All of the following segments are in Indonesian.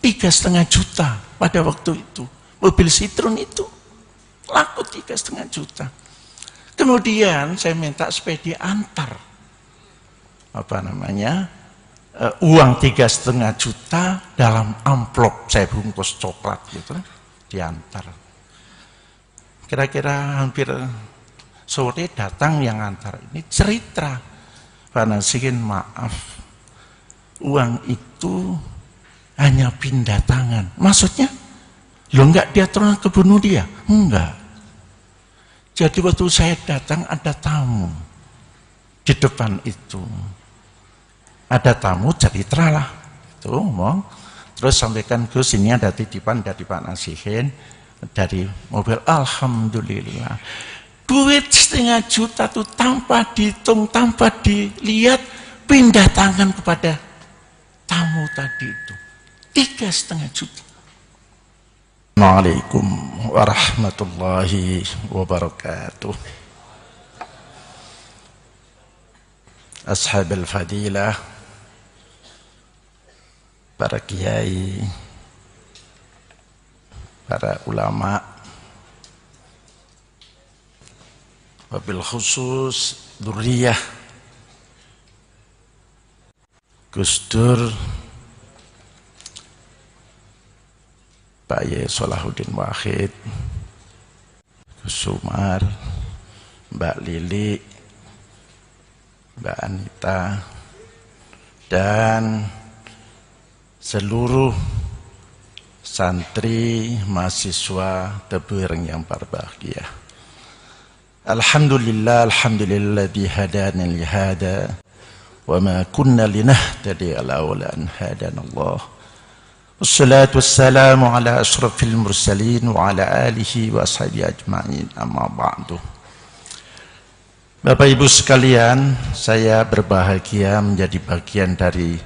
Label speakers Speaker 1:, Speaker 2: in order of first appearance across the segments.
Speaker 1: 3,5 juta pada waktu itu. Mobil Citroen itu laku 3,5 juta. Kemudian saya minta supaya diantar uang 3,5 juta dalam amplop saya bungkus coklat gitu, diantar. Kira-kira hampir sore datang yang antar ini cerita, Pak Nasihin, maaf, uang itu hanya pindah tangan. Maksudnya, lo enggak dia terus kebunuh dia? Enggak. Jadi waktu saya datang ada tamu di depan itu. Ada tamu ceritalah itu ngomong, terus sampaikan Gus, ini ada titipan dari Pak Nasihin dari mobil. Alhamdulillah, duit 1,5 juta tuh tanpa dihitung, tanpa dilihat, pindah tangan kepada tamu tadi itu 3,5 juta. Assalamualaikum warahmatullahi wabarakatuh. Ashabul fadilah, para kiai, para ulama, wabil khusus dzurriyyah Gus Dur, Pak Yai Salahuddin Wahid, Gus Umar, Mbak Lili, Mbak Anita, dan seluruh santri mahasiswa Tebuireng yang berbahagia. Alhamdulillah, alhamdulilladzi hadana li hada wa ma kunna linahtadiya laula an hadana Allah. Wassalatu wassalamu ala asyrafil mursalin wa ala alihi wa ashabihi ajma'in, amma ba'du. Bapak Ibu sekalian, saya berbahagia menjadi bagian dari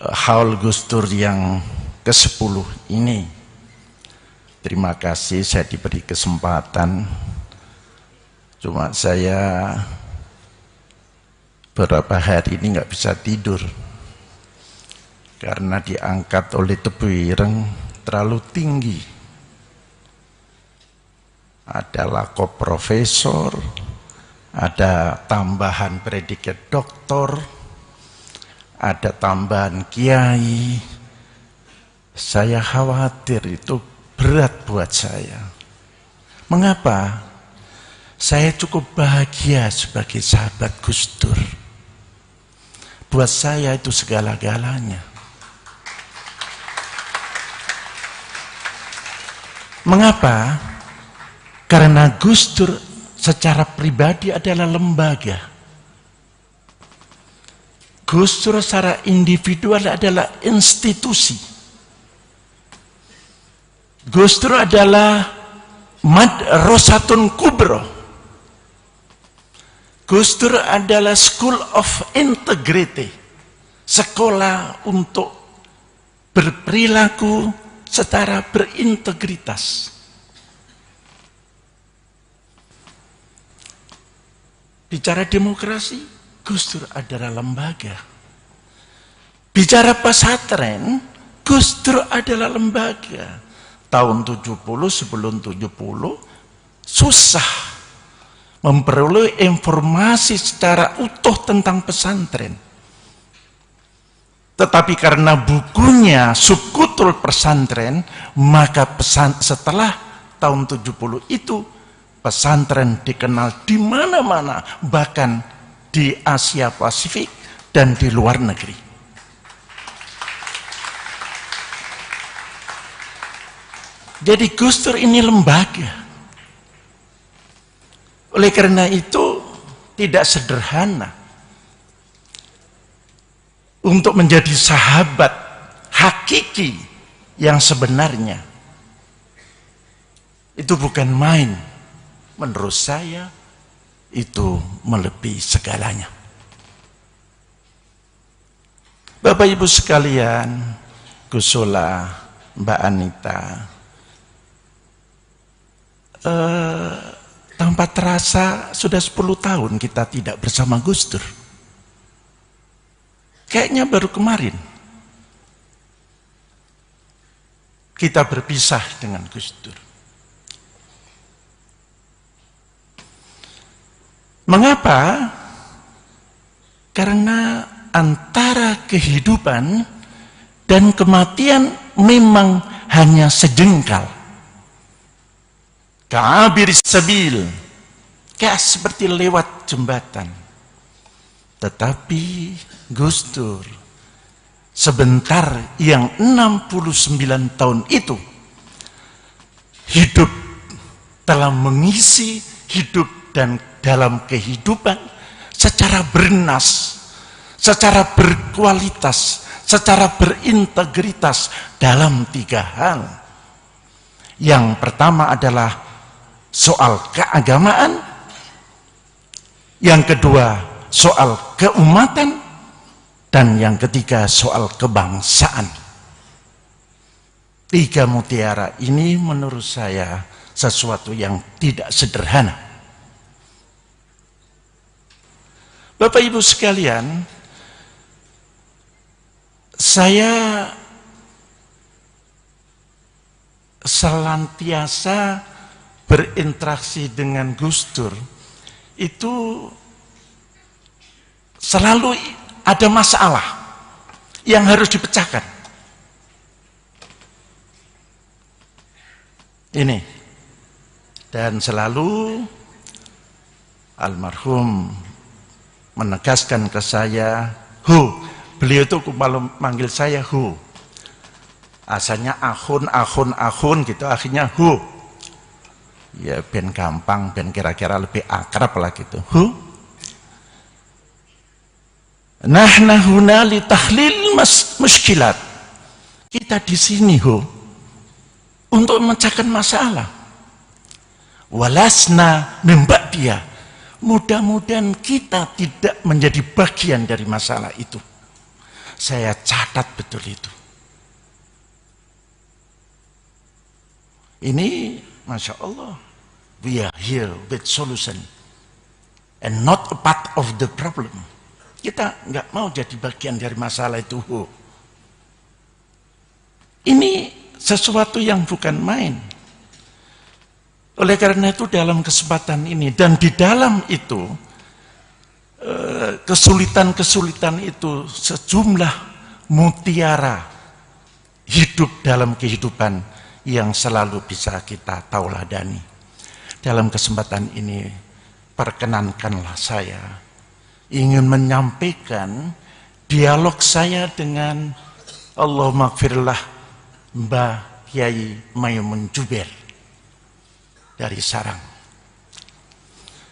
Speaker 1: haul Gus Dur yang ke-10 ini. Terima kasih saya diberi kesempatan. Cuma saya beberapa hari ini nggak bisa tidur karena diangkat oleh Tebuireng terlalu tinggi. Ada lakop profesor, ada tambahan predikat doktor, ada tambahan kiai. Saya khawatir itu berat buat saya. Mengapa? Saya cukup bahagia sebagai sahabat Gus Dur. Buat saya itu segala-galanya. Mengapa? Karena Gus Dur secara pribadi adalah lembaga. Gus Dur secara individual adalah institusi. Gus Dur adalah madrasatun kubra. Gus Dur adalah school of integrity, sekolah untuk berperilaku secara berintegritas. Bicara demokrasi, Gus Dur adalah lembaga. Bicara pesantren, Gus Dur adalah lembaga. Tahun 70, sebelum 70, susah memperoleh informasi secara utuh tentang pesantren. Tetapi karena bukunya Subkutul Pesantren, maka setelah tahun 70 itu pesantren dikenal di mana-mana, bahkan di Asia Pasifik dan di luar negeri. Jadi Gus Dur ini lembaga. Oleh karena itu tidak sederhana untuk menjadi sahabat hakiki yang sebenarnya. Itu bukan main. Menurut saya itu melebihi segalanya. Bapak Ibu sekalian, Gus Solah, Mbak Anita, tanpa terasa sudah 10 tahun kita tidak bersama Gus Dur. Kayaknya baru kemarin. kita berpisah dengan Gus Dur. Mengapa? Karena antara kehidupan dan kematian memang hanya sejengkal. Ka'abiris sabil, kayak seperti lewat jembatan. Tetapi Gus Dur sebentar yang 69 tahun itu hidup telah mengisi hidup dan dalam kehidupan secara bernas, secara berkualitas, secara berintegritas dalam 3 hal. Yang pertama adalah soal keagamaan, yang kedua soal keumatan, dan yang ketiga soal kebangsaan. 3 mutiara ini menurut saya sesuatu yang tidak sederhana. Bapak Ibu sekalian, saya senantiasa berinteraksi dengan Gus Dur, itu selalu ada masalah yang harus dipecahkan. Ini, dan selalu almarhum menegaskan ke saya, beliau itu kalau manggil saya asalnya ahun gitu, akhirnya ya ben gampang, ben kira-kira lebih akrab lah gitu. Nahna huna li tahlil muskilat. Kita di sini untuk memecahkan masalah. Walasna membak dia. Mudah-mudahan kita tidak menjadi bagian dari masalah itu. Saya catat betul itu. Ini Masya Allah, we are here with solution and not a part of the problem. Kita nggak mau jadi bagian dari masalah itu. Ini sesuatu yang bukan main. Oleh karena itu dalam kesempatan ini dan di dalam itu kesulitan-kesulitan itu sejumlah mutiara hidup dalam kehidupan yang selalu bisa kita tauladani. Dalam kesempatan ini perkenankanlah saya ingin menyampaikan dialog saya dengan Allahumma gfirlah Mbah Kiai Maimun Juber dari Sarang.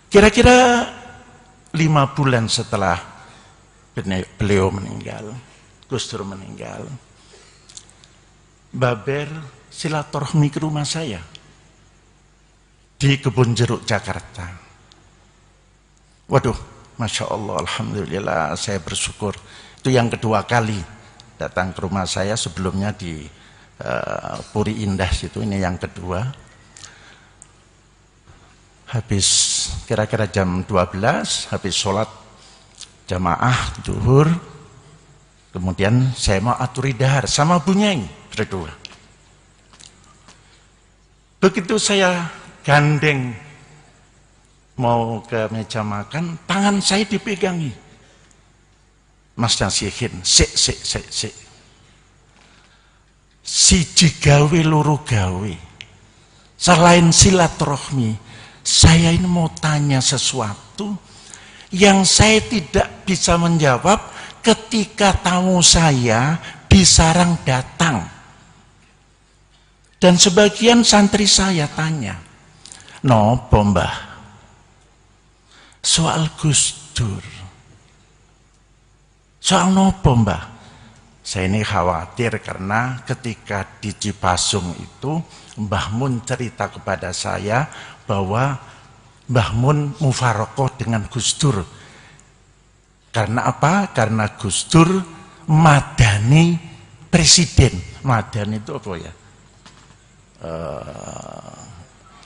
Speaker 1: Kira-kira 5 bulan setelah beliau meninggal, Gus Dur meninggal, Baber silaturahmi ke rumah saya di Kebun Jeruk, Jakarta. Waduh, Masya Allah, Alhamdulillah, saya bersyukur. Itu yang kedua kali datang ke rumah saya, sebelumnya di Puri Indah situ, ini yang kedua. Habis kira-kira jam 12, habis sholat jamaah zuhur, kemudian saya mau aturi dahar sama Bu Nyai berdua. Begitu saya gandeng mau ke meja makan, tangan saya dipegangi. Mas Nasihin, sik. Siji gawe loro gawe. Selain silaturahmi, saya ini mau tanya sesuatu yang saya tidak bisa menjawab ketika tamu saya di Sarang datang. Dan sebagian santri saya tanya, "Nopo Mbah? Soal Gus Dur. Soal nopo Mbah?" Saya ini khawatir karena ketika di Cipasung itu Mbah Mun cerita kepada saya bahwa Mbah Mun mufarokoh dengan Gus Dur. Karena apa? Karena Gus Dur madani presiden. Madani itu apa ya?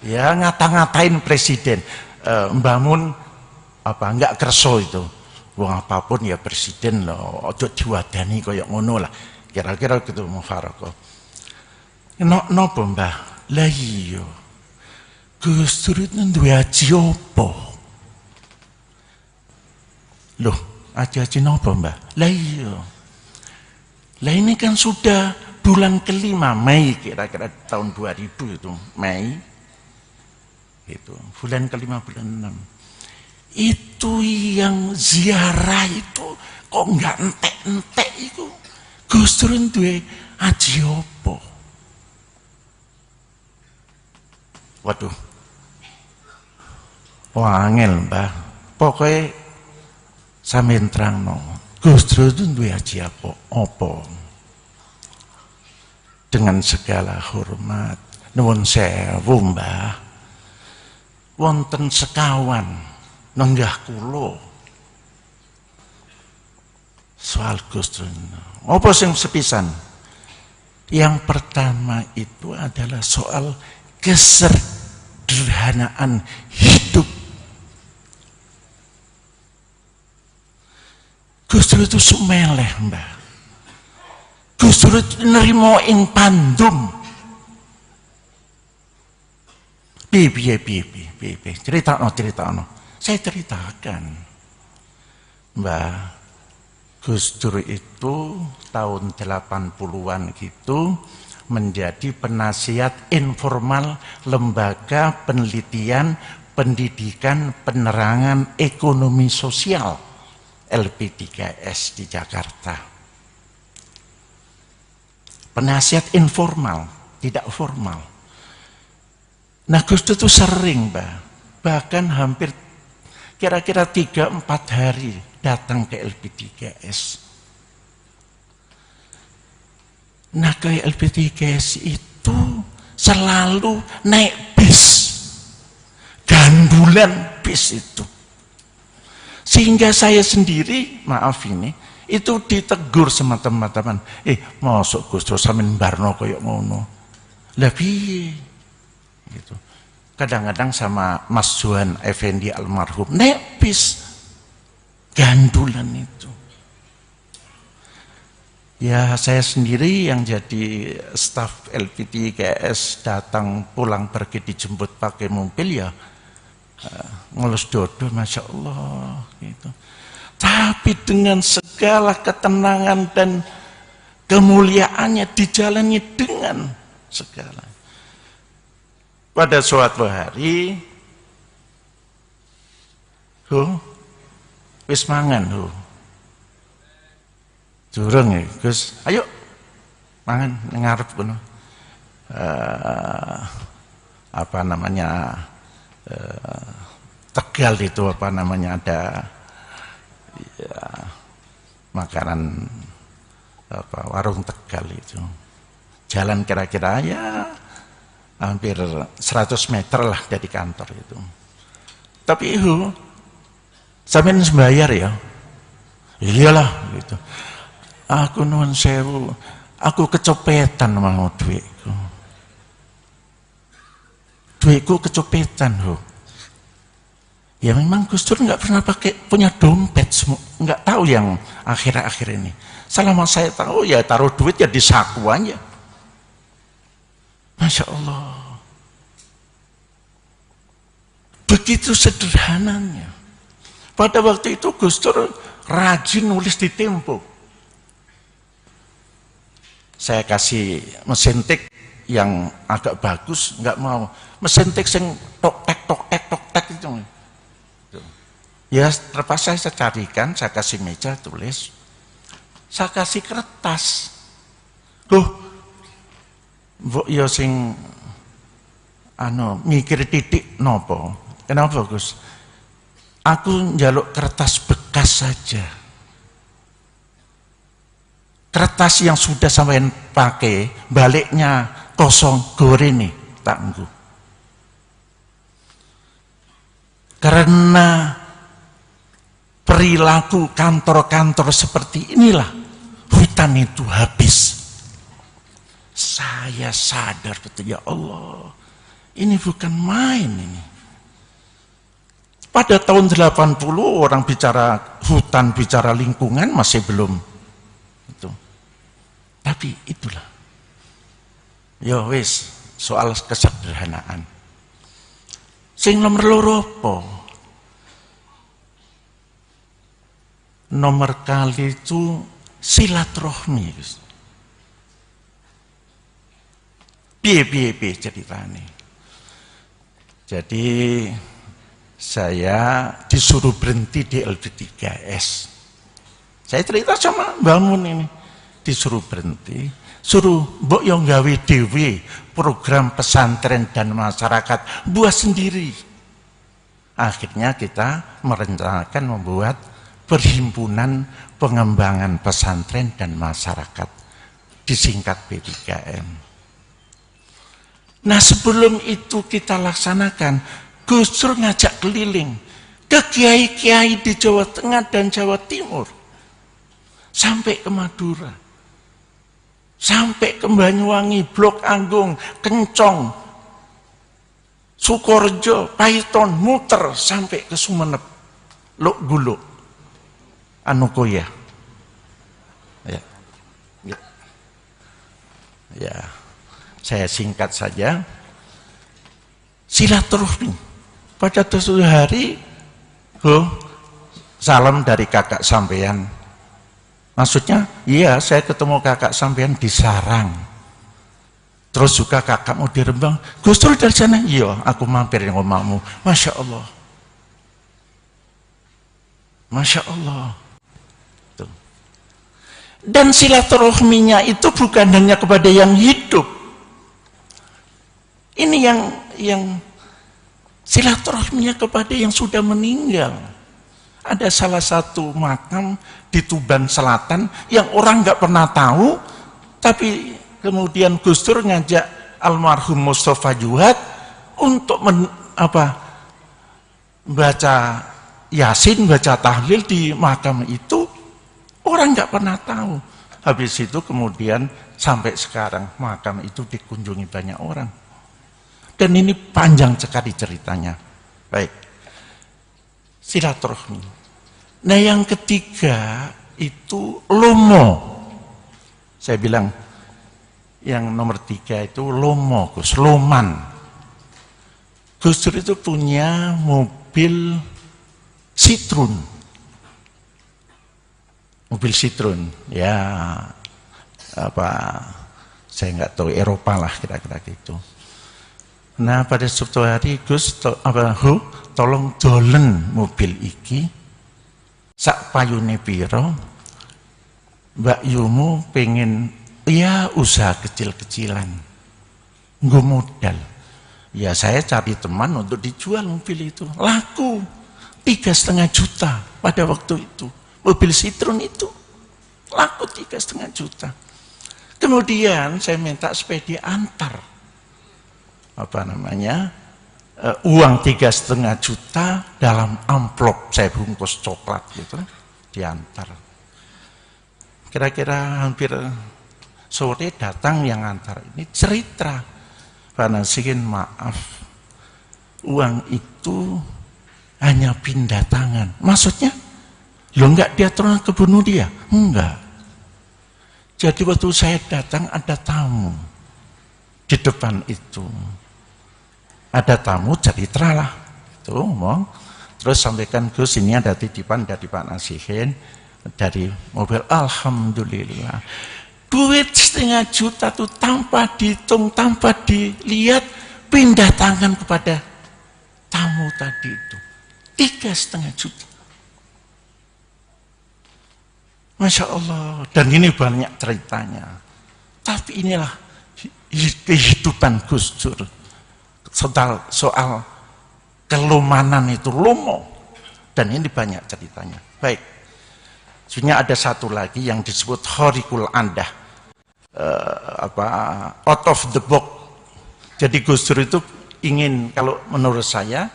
Speaker 1: Ya ngata-ngatain presiden. Mbah Mun apa enggak kerso itu, wong apapun ya presiden loh, ojo diwadani koyok ngono lah, kira-kira gitu mufarokoh. Napa Mbah? Lah iya. Gus Dur itu duwe aji apa? Loh, aji-aji napa Mbah? Lah iya. Lah ini kan sudah bulan kelima, Mei kira-kira tahun 2000 itu, Mei. Itu, bulan kelima, bulan 6. Itu yang ziarah itu kok enggak entek-entek itu. Gus Dur duwe aji apa? Waduh. Wangel Mbah. Pokoknya sampeyan terangno. Gus Dur itu duwe aji apa? Apa? Dengan segala hormat, nuwun sewu Mbah. Wonten sekawan nenggah kula soal Gus Dur. Apa sing sepisan? Yang pertama itu adalah soal kesederhanaan hidup. Gus Dur itu semeleh Mbah. Gus Dur itu nerima ing pandum. Piye. Ceritakan. Saya ceritakan. Mbah, Gus Dur itu tahun 80-an gitu menjadi penasihat informal Lembaga Penelitian Pendidikan Penerangan Ekonomi Sosial LP3S di Jakarta. Penasihat informal, tidak formal. Nah Gus Dur itu sering bahkan hampir kira-kira 3-4 hari datang ke LP3S. Nah ke LP3S itu selalu naik bis, gandulan bis itu. Sehingga saya sendiri, maaf ini, itu ditegur sama teman-teman. Masuk Gus Dur sampeyan barno koyo ngono. Lah piye? Gitu. Kadang-kadang sama Mas Johan Effendi almarhum naik bis gandulan itu. Ya saya sendiri yang jadi staf LP3S datang pulang pergi dijemput pakai mobil ya ngelus dodo, Masya Allah gitu. Tapi dengan segala ketenangan dan kemuliaannya dijalani dengan segala. Pada suatu hari wis mangan durung ya Gus, ayo mangan ngarep kono. Apa namanya Tegal itu apa namanya ada ya, makanan apa warung Tegal itu. Jalan kira-kira ya hampir 100 meter lah dari kantor itu. Tapi sampeyan sembayar ya? Iyalah gitu. Aku nuwun sewu, aku kecopetan mau duitku. Duitku kecopetan Ya memang Gus Dur nggak pernah punya dompet, nggak tahu yang akhir-akhir ini. Selama saya tahu ya taruh duit ya di saku aja. Masya Allah. Begitu sederhananya. Pada waktu itu Gus Dur rajin nulis di Tempo. Saya kasih mesin tik yang agak bagus, nggak mau. Mesin tik yang tok tek itu. Ya terpaksa saya carikan, saya kasih meja tulis, saya kasih kertas. Mbok ya sing mikir titik nopo. Kenapa Gus? Aku njaluk kertas bekas saja. Kertas yang sudah sampean pakai, baliknya kosong goreng nih, tangguh. Karena perilaku kantor-kantor seperti inilah hutan itu habis. Saya sadar betul, ya Allah, ini bukan main ini. Pada tahun 80 orang bicara hutan, bicara lingkungan masih belum itu. Tapi itulah. Ya wis, soal kesederhanaan. Sing nomor loro apa? Nomor kali itu silaturahmi. Piye ceritanya. Jadi saya disuruh berhenti di LB3S. Saya cerita sama bangun ini, disuruh berhenti, suruh mbok yo gawe dhewe program pesantren dan masyarakat, buat sendiri. Akhirnya kita merencanakan membuat Perhimpunan Pengembangan Pesantren dan Masyarakat, disingkat P3M. Nah sebelum itu kita laksanakan, Gus Dur ngajak keliling ke kiai-kiai di Jawa Tengah dan Jawa Timur, sampai ke Madura, sampai ke Banyuwangi, Blok Anggung, Kencong, Sukorejo, Paiton, muter sampai ke Sumenep, Lok Guluk, Anukoya. Ya, saya singkat saja. Silaturahmi pada suatu hari, salam dari kakak sampean. Maksudnya, iya saya ketemu kakak sampean di Sarang. Terus juga kakak mau di Rembang. Gus Dur dari sana? Iya, aku mampir yang omahmu. Masya Allah. Masya Allah. Tuh. Dan silaturahminya itu bukan hanya kepada yang hidup. Ini yang silaturahminya kepada yang sudah meninggal. Ada salah satu makam di Tuban Selatan yang orang nggak pernah tahu, tapi kemudian Gus Dur ngajak almarhum Mustafa Juhat untuk baca Yasin, baca tahlil di makam itu. Orang nggak pernah tahu. Habis itu kemudian sampai sekarang makam itu dikunjungi banyak orang. Dan ini panjang sekali ceritanya. Baik. Silaturahmi. Nah yang ketiga itu lomo. Saya bilang yang nomor 3 itu lomo, Gus, loman. Gus Dur itu punya mobil Citroen. Mobil Citroen, ya saya nggak tahu, Eropa lah kira-kira gitu. Nah pada suatu hari Gus tolong dolen mobil iki sak payune piro, Mbak Yumu pengen ya usaha kecil-kecilan, nggo modal. Ya saya cari teman untuk dijual mobil itu, laku 3,5 juta pada waktu itu. Mobil Citroen itu laku 3,5 juta. Kemudian saya minta supaya diantar uang 3,5 juta dalam amplop, saya bungkus coklat gitu, diantar. Kira-kira hampir sore datang yang antar ini cerita, Panasihin maaf, uang itu hanya pindah tangan. Maksudnya, lo enggak dia terus kebunuh dia? Enggak. Jadi waktu saya datang ada tamu di depan itu. Ada tamu cerita lah, itu ngomong. Terus sampaikan Gus, ini ada titipan dari Pak Nasihin dari mobil. Alhamdulillah. Duit 1,5 juta tuh tanpa dihitung, tanpa dilihat, pindah tangan kepada tamu tadi itu. 3,5 juta. Masya Allah. Dan ini banyak ceritanya. Tapi inilah kehidupan Gus Dur. Soal kelumanan itu lomo. Dan ini banyak ceritanya. Baik. Sebenarnya ada satu lagi yang disebut Khariqul Andah. Out of the box. Jadi Gus Dur itu ingin, kalau menurut saya,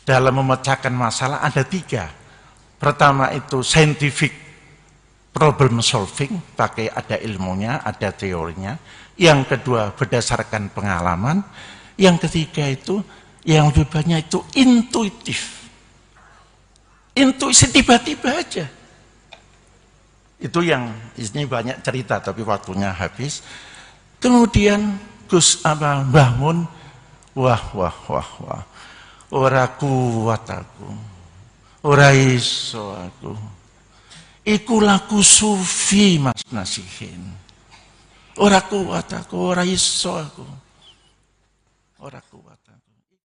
Speaker 1: dalam memecahkan masalah ada 3. Pertama itu scientific problem solving, pakai ada ilmunya, ada teorinya. Yang kedua berdasarkan pengalaman. Yang ketiga itu yang lebih banyak itu intuitif. Intuisi tiba-tiba aja. Itu yang ini banyak cerita tapi waktunya habis. Kemudian Gus apa bangun, wah. Ora kuat aku. Ora iso aku. Iku laku sufi Mas Nasihin. Ora kuat aku, ora iso aku. Ora kuat aku.